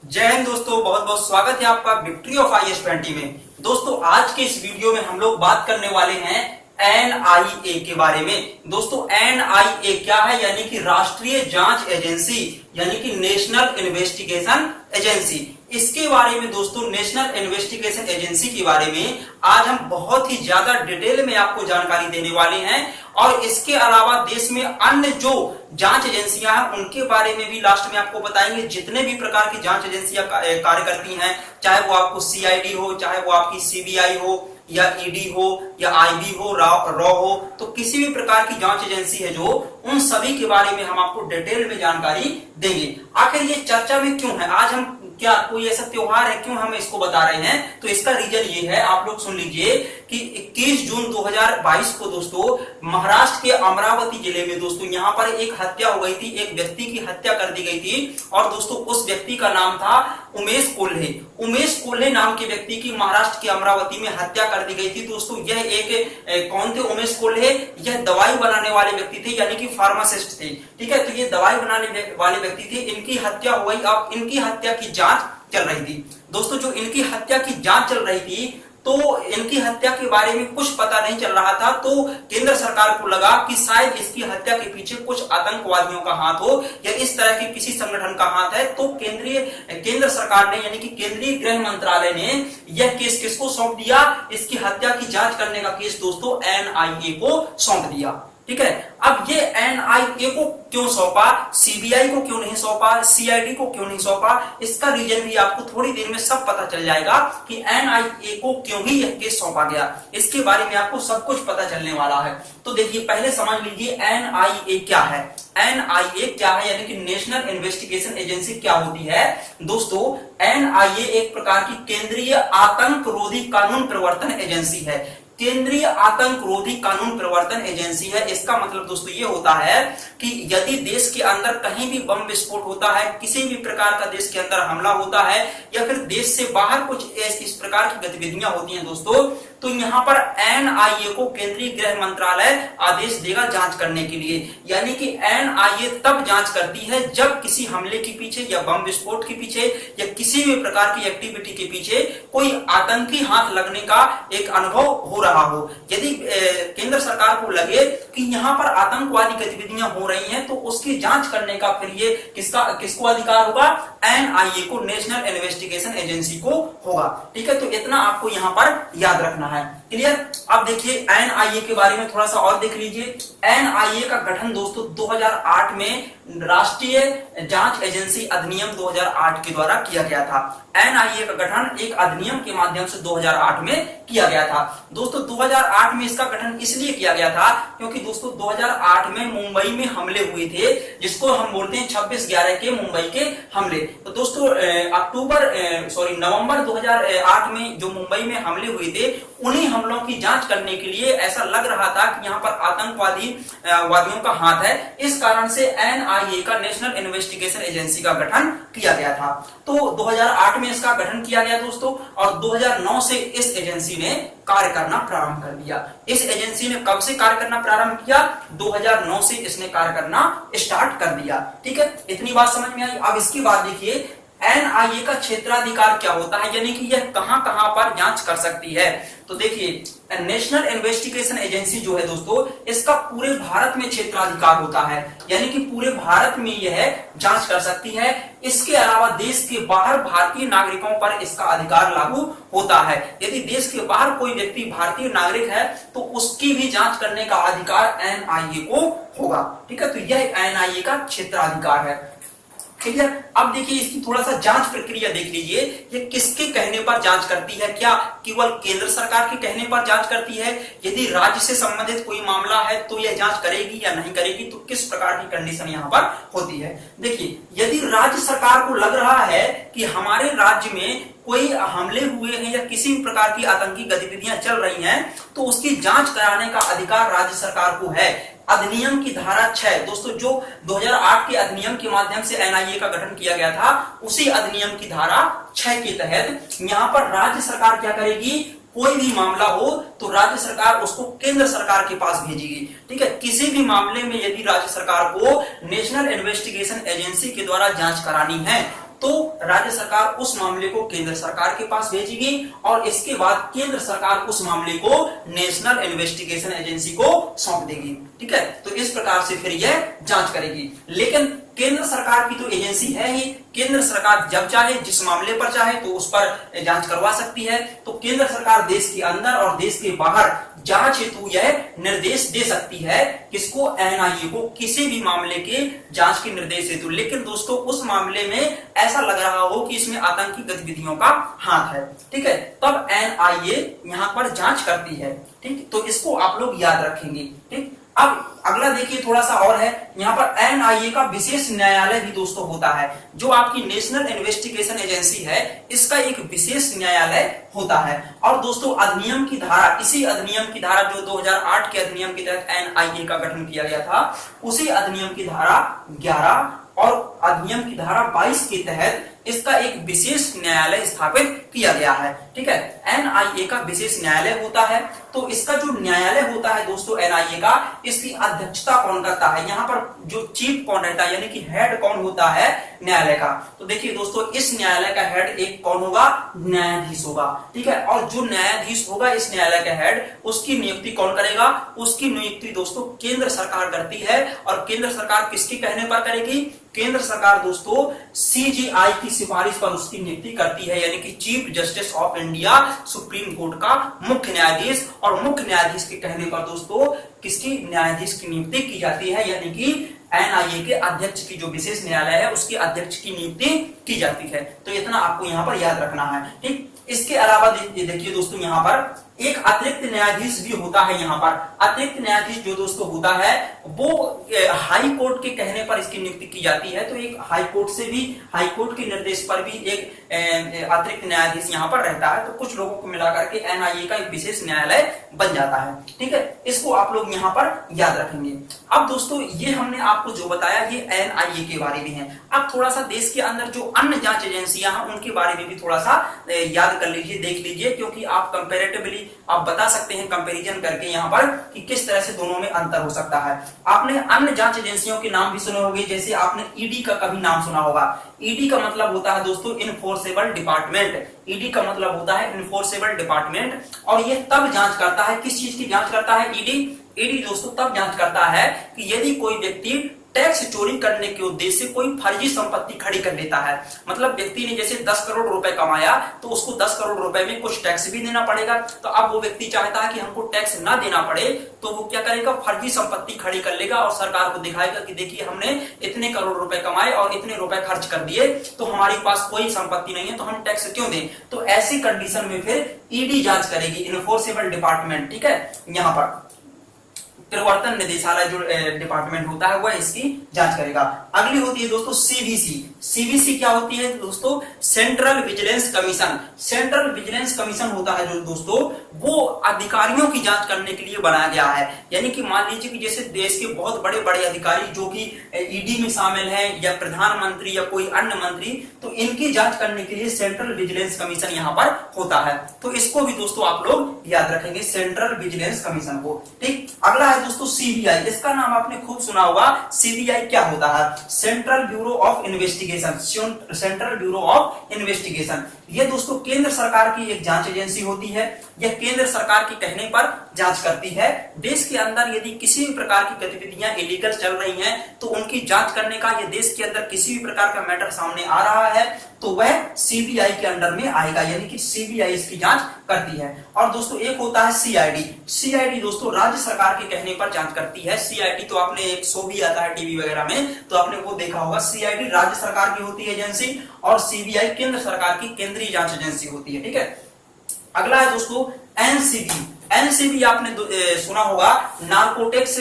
जय हिंद दोस्तों, बहुत बहुत स्वागत है आपका विक्ट्री ऑफ IS20 में। दोस्तों आज के इस वीडियो में हम लोग बात करने वाले हैं NIA के बारे में। दोस्तों NIA क्या है? यानी कि राष्ट्रीय जांच एजेंसी, यानी कि नेशनल इन्वेस्टिगेशन एजेंसी। इसके बारे में दोस्तों, नेशनल इन्वेस्टिगेशन एजेंसी के बारे में आज हम बहुत ही ज्यादा डिटेल में आपको जानकारी देने वाले हैं। और इसके अलावा देश में अन्य जो जांच एजेंसियां हैं उनके बारे में भी लास्ट में आपको बताएंगे। जितने भी प्रकार की जांच एजेंसियां कार्य करती हैं, चाहे वो आपको CID हो, चाहे वो आपकी CBI हो या ED हो या IB हो, रॉ हो, तो किसी भी प्रकार की जांच एजेंसी है जो, उन सभी के बारे में हम आपको डिटेल में जानकारी देंगे। आखिर ये चर्चा में क्यों है? आज हम क्या कोई ऐसा त्योहार है, क्यों हम इसको बता रहे हैं? तो इसका रीजन ये है, आप लोग सुन लीजिए कि 21 जून 2022 को दोस्तों महाराष्ट्र के अमरावती जिले में दोस्तों यहाँ पर एक हत्या हो गई थी। एक व्यक्ति की हत्या कर दी गई थी और दोस्तों उस व्यक्ति का नाम था उमेश कोल्हे। उमेश कोल्हे नाम के व्यक्ति की महाराष्ट्र के अमरावती में हत्या कर दी गई थी। दोस्तों यह एक कौन थे उमेश कोल्हे? यह दवाई बनाने वाले व्यक्ति थे, यानी कि फार्मासिस्ट थे। ठीक है, तो ये दवाई बनाने वाले व्यक्ति थे। इनकी हत्या हो गई। अब इनकी हत्या की जांच चल रही थी। दोस्तों जो इनकी हत्या की जांच चल रही थी, तो इनकी हत्या के बारे में कुछ पता नहीं चल रहा था। तो केंद्र सरकार को लगा कि शायद इसकी हत्या के पीछे कुछ आतंकवादियों का हाथ हो या इस तरह के किसी संगठन का हाथ है। तो केंद्र सरकार ने, यानी कि केंद्रीय गृह मंत्रालय ने यह केस किसको सौंप दिया? इसकी हत्या की जांच करने का केस दोस्तों NIA को सौंप दिया। ठीक है, अब ये NIA को क्यों सौंपा, CBI को क्यों नहीं सौंपा, CID को क्यों नहीं सौंपा, इसका रीजन भी आपको थोड़ी देर में सब पता चल जाएगा कि NIA को क्यों ही यह केस सौंपा गया। इसके बारे में आपको सब कुछ पता चलने वाला है। तो देखिए, पहले समझ लीजिए NIA क्या है। NIA क्या है, यानी कि नेशनल इन्वेस्टिगेशन एजेंसी क्या होती है? दोस्तों NIA एक प्रकार की केंद्रीय आतंक रोधी कानून प्रवर्तन एजेंसी है। केंद्रीय आतंक रोधी कानून प्रवर्तन एजेंसी है। इसका मतलब दोस्तों ये होता है कि यदि देश के अंदर कहीं भी बम विस्फोट होता है, किसी भी प्रकार का देश के अंदर हमला होता है, या फिर देश से बाहर कुछ इस प्रकार की गतिविधियां होती हैं दोस्तों, तो यहाँ पर NIA को केंद्रीय गृह मंत्रालय आदेश देगा जांच करने के लिए। यानी कि NIA तब जांच करती है जब किसी हमले के पीछे या बम विस्फोट के पीछे या किसी भी प्रकार की एक्टिविटी के पीछे कोई आतंकी हाथ लगने का एक अनुभव हो रहा हो। यदि केंद्र सरकार को लगे कि यहाँ पर आतंकवादी गतिविधियां हो रही हैं, तो उसकी जांच करने का फिर ये किसको अधिकार होगा? NIA को, नेशनल इन्वेस्टिगेशन एजेंसी को होगा। ठीक है, तो इतना आपको यहाँ पर याद रखना है। क्लियर? अब देखिए NIA के बारे में थोड़ा सा और देख लीजिए। NIA का गठन दोस्तों 2008 में राष्ट्रीय जांच एजेंसी अधिनियम 2008 के द्वारा किया गया था। NIA का गठन एक अधिनियम के माध्यम से 2008 में किया गया था। दोस्तों 2008 में इसका गठन इसलिए किया गया था क्योंकि दोस्तों 2008 में मुंबई में हमले हुए थे, जिसको हम बोलते हैं 26/11 के मुंबई के हमले। तो दोस्तों नवंबर 2008 में जो मुंबई में हमले हुए थे, उन्हीं हमलों की जांच करने के लिए ऐसा लग रहा था कि यहाँ पर आतंकवादियों का हाथ है। इस कारण से NIA का, नेशनल इन्वेस्टिगेशन एजेंसी का गठन किया गया था। तो 2008 में इसका गठन किया गया दोस्तों, और 2009 से इस एजेंसी ने कार्य करना प्रारंभ कर दिया। इस एजेंसी ने कब से कार्य करना प्रारंभ किया? 2009 से इसने कार्य करना स्टार्ट कर दिया। ठीक है, इतनी बात समझ में आई। अब इसके बाद देखिए NIA का क्षेत्राधिकार क्या होता है, यानी कि यह कहां कहां पर जांच कर सकती है। तो देखिए नेशनल इन्वेस्टिगेशन एजेंसी जो है दोस्तों, इसका पूरे भारत में क्षेत्राधिकार होता है, यानी कि पूरे भारत में यह जांच कर सकती है। इसके अलावा देश के बाहर भारतीय नागरिकों पर इसका अधिकार लागू होता है। यदि देश के बाहर कोई व्यक्ति भारतीय नागरिक है तो उसकी भी जांच करने का अधिकार NIA को होगा। ठीक है, तो यह NIA का क्षेत्राधिकार है। क्लियर? अब देखिए इसकी थोड़ा सा जांच प्रक्रिया देख लीजिए। ये किसके कहने पर जांच करती है? क्या केवल केंद्र सरकार के कहने पर जांच करती है? यदि राज्य से संबंधित कोई मामला है तो यह जांच करेगी या नहीं करेगी? तो किस प्रकार की कंडीशन यहाँ पर होती है? देखिए, यदि राज्य सरकार को लग रहा है कि हमारे राज्य में कोई हमले हुए हैं या किसी भी प्रकार की आतंकी गतिविधियां चल रही हैं, तो उसकी जांच कराने का अधिकार राज्य सरकार को है। अधिनियम की धारा 6 दोस्तों, जो 2008 के अधिनियम के माध्यम से NIA का गठन किया गया था, उसी अधिनियम की धारा 6 के तहत यहाँ पर राज्य सरकार क्या करेगी? कोई भी मामला हो तो राज्य सरकार उसको केंद्र सरकार के पास भेजेगी। ठीक है, किसी भी मामले में यदि राज्य सरकार को नेशनल इन्वेस्टिगेशन एजेंसी के द्वारा जांच करानी है तो राज्य सरकार उस मामले को केंद्र सरकार के पास भेजेगी और इसके बाद केंद्र सरकार उस मामले को नेशनल इन्वेस्टिगेशन एजेंसी को सौंप देगी। ठीक है, तो इस प्रकार से फिर यह जांच करेगी। लेकिन केंद्र सरकार की तो एजेंसी है ही, केंद्र सरकार जब चाहे जिस मामले पर चाहे तो उस पर जांच करवा सकती है। तो केंद्र सरकार देश के अंदर और देश के बाहर जांच हेतु यह निर्देश दे सकती है, किसको, एनआईए को, किसी भी मामले के जांच के निर्देश हेतु। लेकिन दोस्तों उस मामले में ऐसा लग रहा हो कि इसमें आतंकी गतिविधियों का हाथ है, ठीक है, तब एनआईए यहां पर जांच करती है। ठीक, तो इसको आप लोग याद रखेंगे। ठीक, अब अगला देखिए थोड़ा सा और है, यहाँ पर एनआईए का विशेष न्यायालय भी दोस्तों होता है। जो आपकी नेशनल इन्वेस्टिगेशन एजेंसी है, इसका एक विशेष न्यायालय होता है। और दोस्तों अधिनियम की धारा, इसी अधिनियम की धारा जो 2008 के अधिनियम के तहत एनआईए का गठन किया गया था, उसी अधिनियम की धारा 11 और अधिनियम की धारा 22 के तहत इसका एक विशेष न्यायालय स्थापित किया गया है। ठीक है, एनआईए का विशेष न्यायालय होता है। तो इसका जो न्यायालय होता है दोस्तों एनआईए का, इसकी अध्यक्षता कौन करता है, यहाँ पर जो चीफ कौन रहता है, यानी कि हेड कौन होता है न्यायालय का। तो देखिए दोस्तों इस न्यायालय का हेड एक कौन होगा, न्यायाधीश होगा। ठीक है, और जो न्यायाधीश होगा इस न्यायालय का हेड, उसकी नियुक्ति कौन करेगा, उसकी नियुक्ति दोस्तों केंद्र सरकार करती है। और केंद्र सरकार किसके कहने पर करेगी, केंद्र सरकार दोस्तों सीजीआई की सिफारिश पर उसकी नियुक्ति करती है, यानी कि chief justice of India, supreme court का मुख्य न्यायाधीश। और मुख्य न्यायाधीश के कहने पर दोस्तों किसकी, न्यायाधीश की नियुक्ति की जाती है, यानी कि एनआईए के अध्यक्ष की, जो विशेष न्यायालय है उसके अध्यक्ष की नियुक्ति की जाती है। तो इतना आपको यहाँ पर याद रखना है। ठीक, इसके अलावा देखिए दोस्तों यहाँ पर एक अतिरिक्त न्यायाधीश भी होता है। यहाँ पर अतिरिक्त न्यायाधीश जो दोस्तों होता है वो हाई कोर्ट के कहने पर इसकी नियुक्ति की जाती है। तो एक हाई कोर्ट से भी, हाई कोर्ट के निर्देश पर भी एक अतिरिक्त न्यायाधीश यहाँ पर रहता है। तो कुछ लोगों को मिलाकर के एनआईए का एक विशेष न्यायालय बन जाता है। ठीक है, इसको आप लोग यहाँ पर याद रखेंगे। अब दोस्तों ये हमने आपको जो बताया ये एनआईए के बारे में है। अब थोड़ा सा देश के अंदर जो अन्य जांच एजेंसियां हैं उनके बारे में भी थोड़ा सा याद कर लीजिए, देख लीजिए, क्योंकि आप कंपैरेटिवली आप बता सकते हैं कंपैरिजन करके यहाँ पर कि किस तरह से दोनों में अंतर हो सकता है। आपने अन्य जांच एजेंसियों के नाम भी सुने होंगे, जैसे आपने ईडी का कभी नाम सुना होगा। ईडी का मतलब होता है दोस्तों इनफोर्सेबल डिपार्टमेंट। ईडी का मतलब होता है इनफोर्सेबल डिपार्टमेंट। और ये तब जांच करता है, किस चीज की जांच करता है ईडी? ईडी दोस्तों तब जांच करता है कि यदि कोई व्यक्ति टैक्स चोरी करने के उद्देश्य से कोई फर्जी संपत्ति खड़ी कर लेता है, मतलब व्यक्ति ने जैसे 10 करोड़ रुपए कमाया तो उसको 10 करोड़ रुपए में कुछ टैक्स भी देना पड़ेगा। तो अब वो व्यक्ति चाहता है कि हमको टैक्स ना देना पड़े, तो वो क्या करेगा, फर्जी संपत्ति खड़ी कर लेगा और सरकार को दिखाएगा कि देखिए हमने इतने करोड़ रुपए कमाए और इतने रुपए खर्च कर दिए, तो हमारे पास कोई संपत्ति नहीं है, तो हम टैक्स क्यों दें। तो ऐसी कंडीशन में फिर ईडी जांच करेगी, इनफोर्सेबल डिपार्टमेंट। ठीक है, यहाँ पर प्रवर्तन निदेशालय जो डिपार्टमेंट होता है वह इसकी जांच करेगा। अगली होती है दोस्तों सीवीसी। सीवीसी क्या होती है दोस्तों? Central vigilance commission. Central vigilance commission होता है जो दोस्तों वो अधिकारियों की जांच करने के लिए बनाया गया है। यानी कि मान लीजिए कि जैसे देश के बहुत बड़े बड़े अधिकारी जो कि ईडी में शामिल हैं या प्रधानमंत्री या कोई अन्य मंत्री, तो इनकी जांच करने के लिए सेंट्रल विजिलेंस कमीशन यहाँ पर होता है। तो इसको भी दोस्तों आप लोग याद रखेंगे, सेंट्रल विजिलेंस कमीशन को। ठीक, अगला है दोस्तों सीबीआई। इसका नाम आपने खूब सुना होगा। सीबीआई क्या होता है? Central bureau of investigation. Central bureau of investigation ये दोस्तों केंद्र सरकार की एक जांच एजेंसी होती है। यह केंद्र सरकार के कहने पर जांच करती है। देश के अंदर यदि किसी भी प्रकार की गतिविधियां इलीगल चल रही हैं तो उनकी जांच करने का, ये देश के अंदर किसी भी प्रकार का मैटर सामने आ रहा है तो वह सीबीआई के अंडर में आएगा, यानी कि सीबीआई इसकी जांच करती है। और दोस्तों एक होता है सीआईडी। सीआईडी दोस्तों राज्य सरकार के कहने पर जांच करती है। सीआईडी तो आपने एक शो भी आता है टीवी वगैरह में, तो आपने वो देखा होगा। सीआईडी राज्य सरकार की होती है एजेंसी और सीबीआई केंद्र सरकार की केंद्रीय जांच एजेंसी होती है। ठीक है, अगला है दोस्तों एनसीबी। एनसीबी आपने सुना होगा, नारकोटिक्स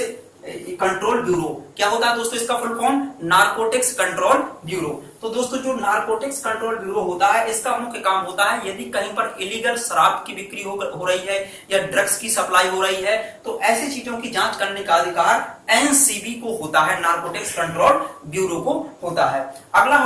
कंट्रोल ब्यूरो। क्या होता है दोस्तों इसका full form? Narcotics control bureau. तो दोस्तों जो नारकोटिक्स कंट्रोल ब्यूरो होता है इसका मुख्य काम होता है यदि कहीं पर इलीगल शराब की बिक्री हो रही है या ड्रग्स की सप्लाई हो रही है तो ऐसी चीजों की जांच करने का अधिकार एनसीबी को होता है, नारकोटिक्स कंट्रोल ब्यूरो को होता है। अगला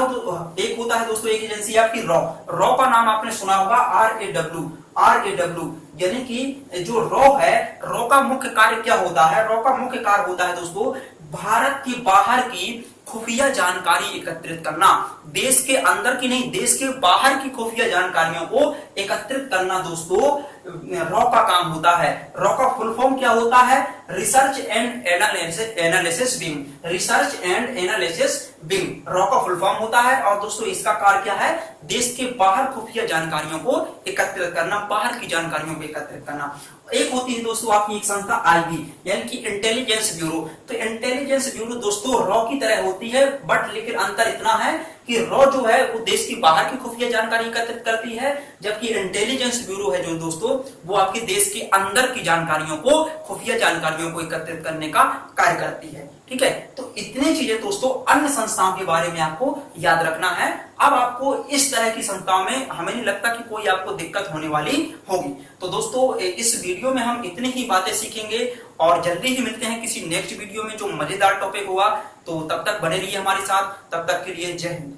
एक होता है दोस्तों एक एजेंसी आपकी रॉ। रॉ का नाम आपने सुना होगा, RAW यानी कि जो रॉ है, रॉ का मुख्य कार्य क्या होता है? रॉ का मुख्य कार्य होता है दोस्तों भारत के बाहर की खुफिया जानकारी एकत्रित करना। देश के अंदर की नहीं, देश के बाहर की खुफिया जानकारियों को एकत्रित करना दोस्तों रॉ का काम होता है। रॉ का फुल फॉर्म क्या होता है? Research and analysis wing. Research and analysis wing raw का फुल फॉर्म होता है। और दोस्तों इसका कार्य क्या है? देश के बाहर खुफिया जानकारियों को एकत्रित करना, बाहर की जानकारियों को एकत्रित करना। एक होती है दोस्तों आपकी एक संस्था आईबी, यानी कि इंटेलिजेंस ब्यूरो। तो इंटेलिजेंस ब्यूरो दोस्तों रॉ की तरह होती है, बट लेकिन अंतर इतना है कि रॉ जो है वो देश की बाहर की खुफिया जानकारी एकत्रित करती है, जबकि इंटेलिजेंस ब्यूरो है जो दोस्तों वो आपके देश के अंदर की जानकारियों को, खुफिया जानकारियों को एकत्रित करने का कार्य करती है। ठीक है, तो इतनी चीजें दोस्तों अन्य संस्थाओं के बारे में आपको याद रखना है। अब आपको इस तरह की संस्थाओं में हमें नहीं लगता कि कोई आपको दिक्कत होने वाली होगी। तो दोस्तों इस वीडियो में हम इतनी ही बातें सीखेंगे और जल्दी ही मिलते हैं किसी नेक्स्ट वीडियो में जो मजेदार टॉपिक होगा। तो तब तक बने रहिए हमारे साथ, तब तक के लिए जय हिंद।